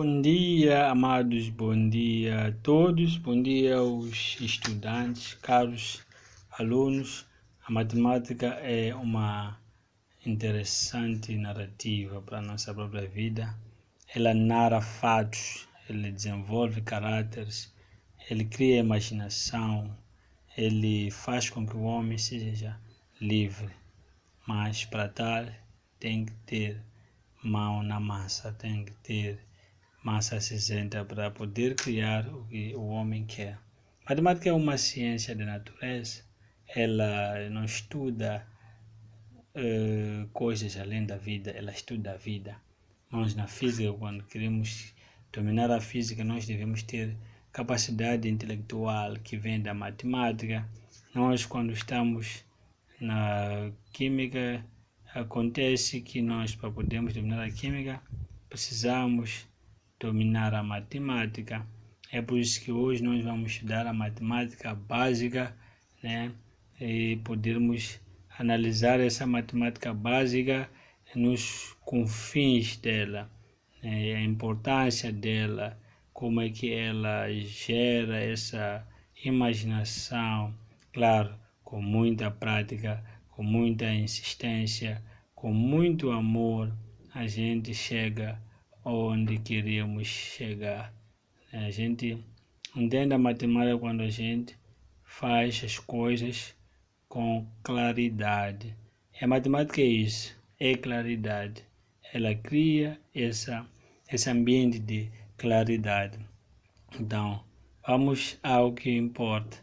Bom dia, amados, bom dia a todos, bom dia aos estudantes, caros alunos. A matemática é uma interessante narrativa para a nossa própria vida. Ela narra fatos, ele desenvolve caráteres, ele cria imaginação, ele faz com que o homem seja livre. Mas para tal tem que ter mão na massa, tem que ter massa cinzenta para poder criar o que o homem quer. Matemática é uma ciência da natureza. Ela não estuda coisas além da vida, ela estuda a vida. Nós na física, quando queremos dominar a física, nós devemos ter capacidade intelectual que vem da matemática. Nós, quando estamos na química, acontece que nós, para podermos dominar a química, precisamos dominar a matemática. É por isso que hoje nós vamos estudar a matemática básica, né? E podermos analisar essa matemática básica nos confins dela, né? A importância dela, como é que ela gera essa imaginação, claro, com muita prática, com muita insistência, com muito amor, a gente chega onde queremos chegar. A gente entende a matemática quando a gente faz as coisas com claridade. A matemática é isso, é claridade. Ela cria esse ambiente de claridade. Então, vamos ao que importa.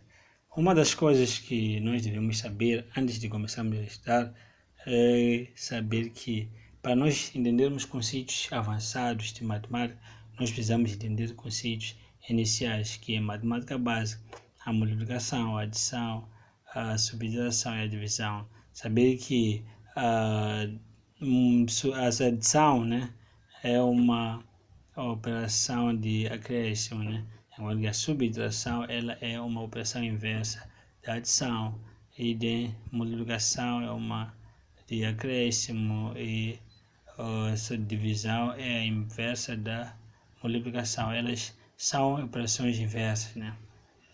Uma das coisas que nós devemos saber antes de começarmos a estudar é saber que para nós entendermos conceitos avançados de matemática, nós precisamos entender conceitos iniciais, que é matemática básica, a multiplicação, a adição, a subtração e a divisão. Saber que a adição, né, é uma operação de acréscimo, né? Enquanto que a subtração ela é uma operação inversa da adição, e de multiplicação é uma de acréscimo, e essa divisão é a inversa da multiplicação. Elas são operações inversas, né?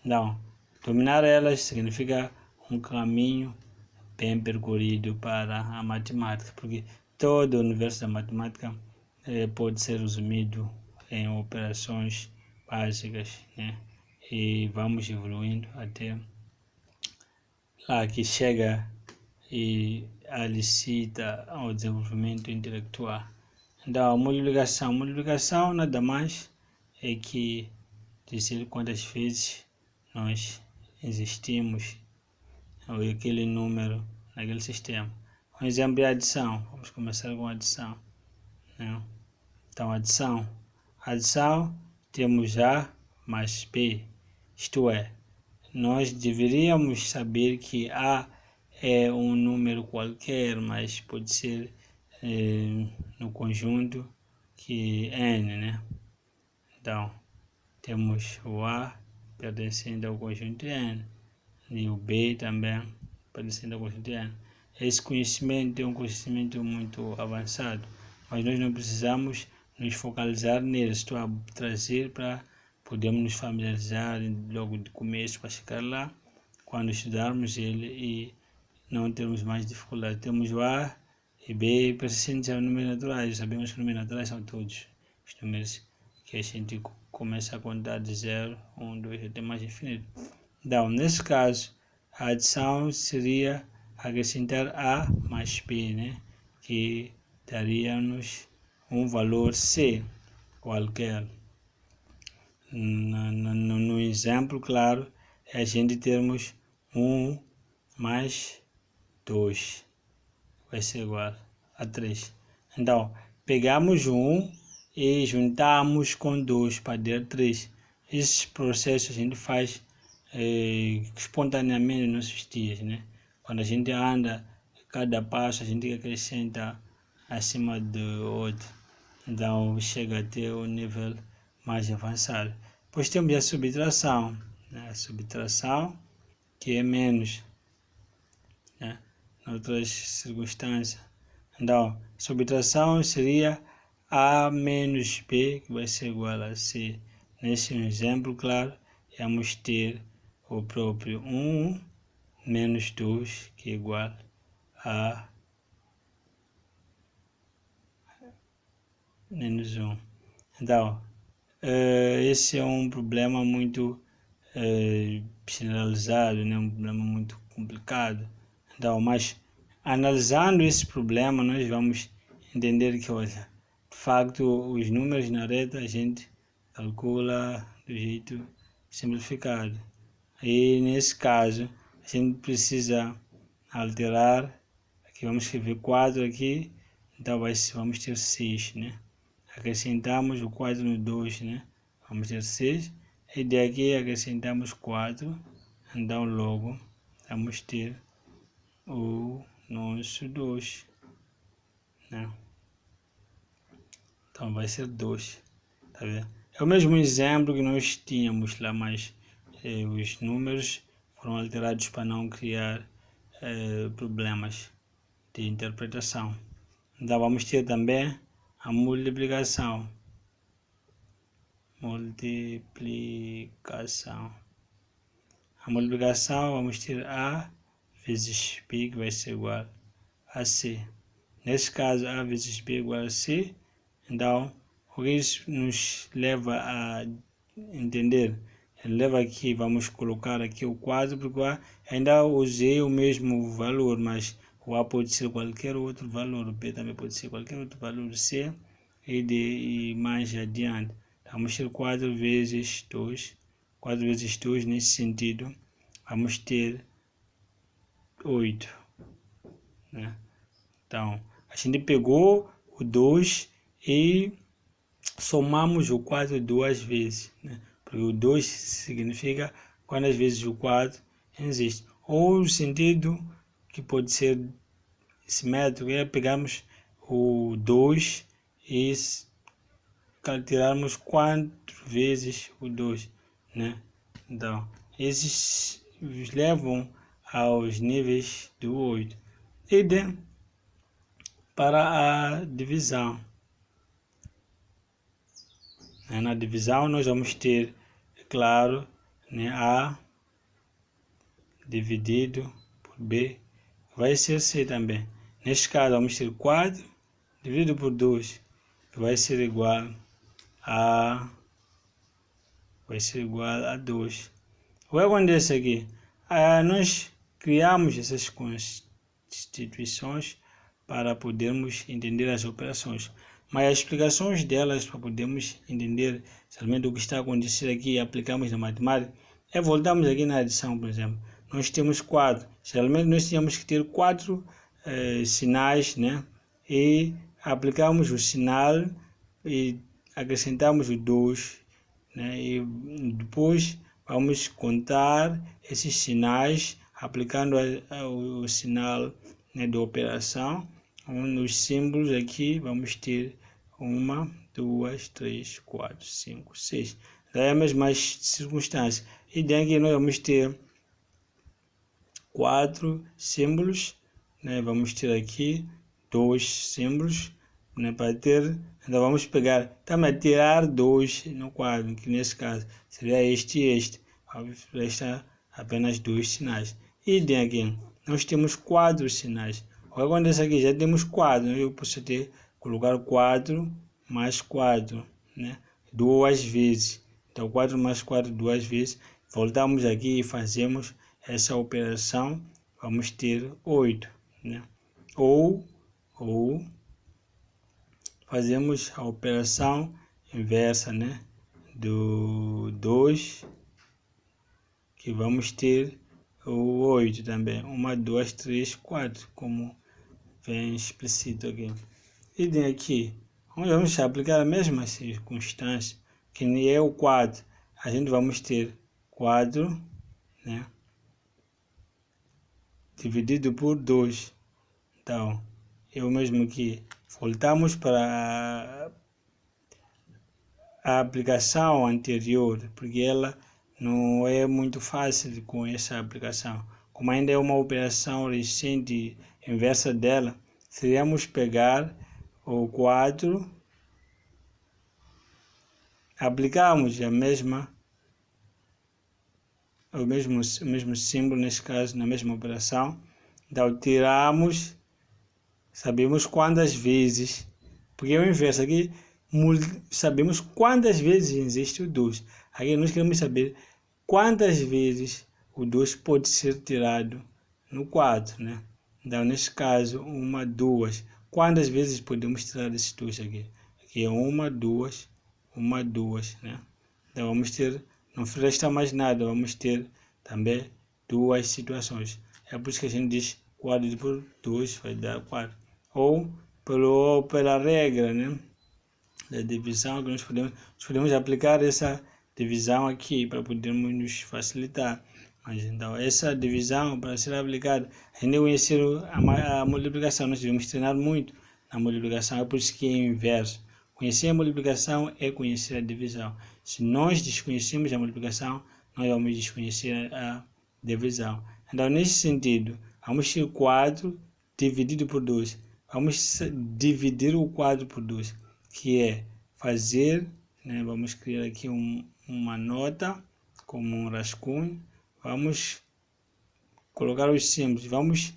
Então, dominar elas significa um caminho bem percorrido para a matemática, porque todo o universo da matemática pode ser resumido em operações básicas, né? E vamos evoluindo até lá que chega e alicita ao desenvolvimento intelectual. Então, a multiplicação nada mais é que dizer quantas vezes nós existimos aquele número naquele sistema. Um exemplo é a adição. Vamos começar com a adição, né? Então, adição temos A mais B, isto é, nós deveríamos saber que A é um número qualquer, mas pode ser no conjunto que N, né? Então, temos o A pertencente ao conjunto N e o B também pertencente ao conjunto N. Esse conhecimento é um conhecimento muito avançado, mas nós não precisamos nos focalizar nele. Estou a trazer para podermos nos familiarizar logo de começo para chegar lá, quando estudarmos ele e não termos mais dificuldade. Temos o A e B pertencentes a números naturais. Sabemos que números naturais são todos os números que a gente começa a contar de 0, 1, 2 até mais infinito. Então, nesse caso, a adição seria acrescentar A mais B, né? Que daria-nos um valor C qualquer. No exemplo, claro, é a gente termos 1 mais 2 vai ser igual a 3. Então, pegamos 1 e juntamos com 2 para dar 3. Esses processos a gente faz espontaneamente nos nossos dias, né? Quando a gente anda, cada passo a gente acrescenta acima do outro. Então, chega até o nível mais avançado. Depois temos a subtração, né? A subtração que é menos, em outras circunstâncias. Então, subtração seria A menos B, que vai ser igual a C. Nesse exemplo, claro, vamos ter o próprio 1 menos 2, que é igual a menos 1. Então, esse é um problema muito generalizado, né? Um problema muito complicado. Então, mas analisando esse problema, nós vamos entender que, olha, de facto, os números na reta a gente calcula do jeito simplificado. E nesse caso, a gente precisa alterar. Aqui vamos escrever 4 aqui, então vamos ter 6, né? Acrescentamos o 4 no 2, né? Vamos ter 6. E daqui acrescentamos 4, então logo vamos ter o nosso 2, né? Então vai ser 2, tá vendo? É o mesmo exemplo que nós tínhamos lá, mas os números foram alterados para não criar problemas de interpretação. Então vamos ter também a multiplicação. A multiplicação vamos ter A vezes B, que vai ser igual a C. Nesse caso, A vezes B é igual a C. Então, o que isso nos leva a entender? Ele leva aqui, vamos colocar aqui o 4, porque ainda usei o mesmo valor, mas o A pode ser qualquer outro valor, o B também pode ser qualquer outro valor, o C e mais adiante. Vamos ter 4 vezes 2. 4 vezes 2 nesse sentido, vamos ter 8. Né? Então, a gente pegou o 2 e somamos o 4 duas vezes. Né? Porque o 2 significa quantas vezes o 4 existe. Ou o sentido que pode ser simétrico é pegarmos o 2 e tirarmos 4 vezes o 2, né? Então, esses levam aos níveis do 8. Idem para a divisão. Na divisão nós vamos ter, é claro, né, A dividido por B, vai ser C também. Neste caso vamos ter 4 dividido por 2, que vai ser igual a 2. O que acontece aqui? Nós criamos essas constituições para podermos entender as operações, mas as explicações delas para podermos entender realmente o que está acontecendo aqui e aplicamos na matemática, voltamos aqui na adição, por exemplo. Nós temos 4, geralmente nós tínhamos que ter 4 sinais, né? E aplicamos o sinal e acrescentamos o 2, né? E depois vamos contar esses sinais aplicando o sinal, né, de operação. Nos símbolos aqui vamos ter 1, 2, 3, 4, 5, 6. Daí é a mesma circunstância. E daqui nós vamos ter 4 símbolos, né? Vamos ter aqui 2 símbolos, né? Para ter, então vamos pegar, estamos a tirar 2 no quadro, que nesse caso seria este e este. Resta apenas 2 sinais. E daqui nós temos 4 sinais. O que acontece aqui? Já temos 4, eu posso colocar 4 mais 4, né? 2 vezes. Então 4 mais 4 2 vezes. Voltamos aqui e fazemos essa operação, vamos ter 8, né? Ou fazemos a operação inversa, né? Do 2, que vamos ter o 8 também. 1, 2, 3, 4, como vem explícito aqui. E aqui, vamos aplicar a mesma circunstância, que é o 4. A gente vamos ter 4, né? Dividido por 2. Então, é o mesmo que voltamos para a aplicação anterior, porque ela não é muito fácil com essa aplicação. Como ainda é uma operação recente inversa dela, seríamos pegar o 4 aplicamos o mesmo símbolo, neste caso, na mesma operação. Então, tiramos, sabemos quantas vezes, porque é o inverso, aqui sabemos quantas vezes existe o 2. Aqui nós queremos saber quantas vezes o 2 pode ser tirado no 4, né? Então, neste caso, 1, 2. Quantas vezes podemos tirar esses 2 aqui? Aqui é 1, 2, 1, 2, né? Então, vamos ter, não resta mais nada, vamos ter também 2 situações. É por isso que a gente diz 4 por 2 vai dar 4. Ou pela regra, né, da divisão, que nós podemos aplicar essa divisão aqui para podermos nos facilitar. Mas então, essa divisão, para ser aplicada, a gente conhecer a multiplicação, nós devemos treinar muito na multiplicação, é por isso que é inverso. Conhecer a multiplicação é conhecer a divisão. Se nós desconhecemos a multiplicação, nós vamos desconhecer a divisão. Então, nesse sentido, vamos ter 4 dividido por 2. Vamos dividir o 4 por 2, que é fazer, né, vamos criar aqui uma nota, como um rascunho. Vamos colocar os símbolos, vamos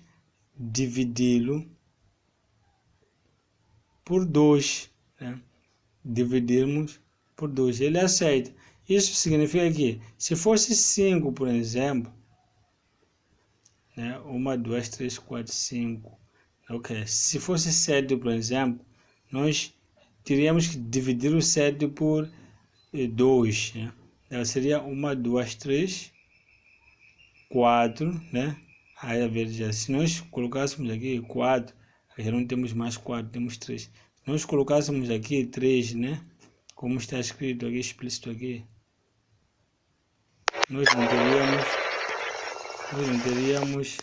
dividi-lo por 2, né? Dividirmos por 2, ele aceita. Isso significa que, se fosse 5, por exemplo, né? 1, 2, 3, 4, 5. Ok. Se fosse 7, por exemplo, nós teríamos que dividir o 7 por 2. Né? Então, seria 1, 2, 3, 4. Né? Aí, a ver, já, se nós colocássemos aqui 4, já não temos mais 4, temos 3. Se nós colocássemos aqui 3, né? Como está escrito aqui, explícito aqui, nós não teríamos